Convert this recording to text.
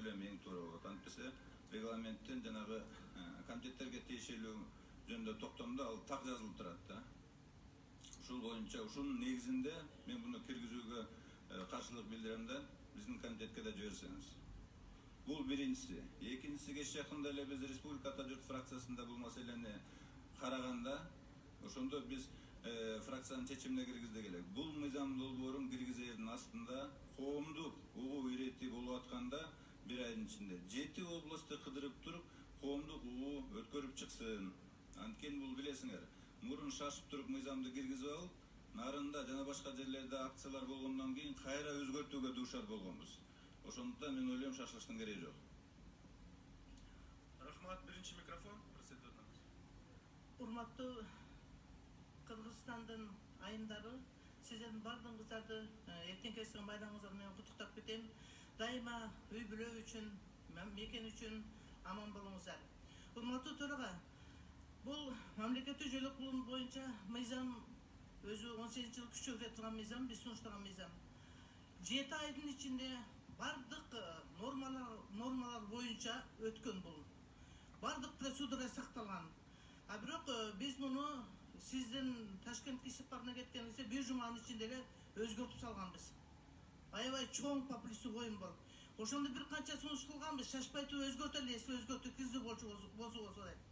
элем эң туура болот. Антпесе регламенттен жанагы комитеттерге тиешелүү жөнүндө токтомдо ал так жазылып турат да. Ушул боюнча ушунун негизинде мен буну киргизүүгө каршылык билдирем да, биздин комитетке да жиберсеңиз. Бул биринчиси. Экинчиси, кеч жакында эле биз Республика Ата журт фракциясында бул маселени караганда, ошондо биз фракциянын чечимине киргиздик элек. Бул мыйзам долбоорун киргизердин астында коомдук угуу ирети болуп атканда бир айдын ичинде 7 областты кыдырып туруп, коомдук угуу өткөрүп чыксын. Анткени бул билесиңер, мурун шашып туруп мыйзамды киргизип алып, нарында жана башка жерлерде акциялар болгондон кийин кайра өзгөртүүгө дуушар болгонбуз. Ошондуктан мен ойлойм, шашылыштын кереги жок. Рахмат, биринчи микрофон, процедураңыз. Урматтуу Кыргызстандын айымдары, сиздердин бардыгыңыздарды эртең кечки байрамыңыздар менен куттуктап кетем. Дайыма үй бүлө үчүн, мекен үчүн аман болуңуздар. Урматтуу төрага, бул мамлекеттик жөлөк кылуу боюнча мыйзам өзү 18-жылы күчкө кире турган мыйзам, биз сунуштаган мыйзам. 7 айдын ичинде бардык нормалар боюнча өткөн бул. Бардык процедура сакталган. А бирок биз муну сиздин Ташкентке иш-сапарына кеткенибизде бир жуманын ичинде эле өзгөртүп салганбыз. Аябай чоң популисттик оюн болуп. Ошондо бир канча сунуш кылганбыз, шашпай туруп өзгөртөлү, өзгөртүп киргизүү болчу болсо дейт.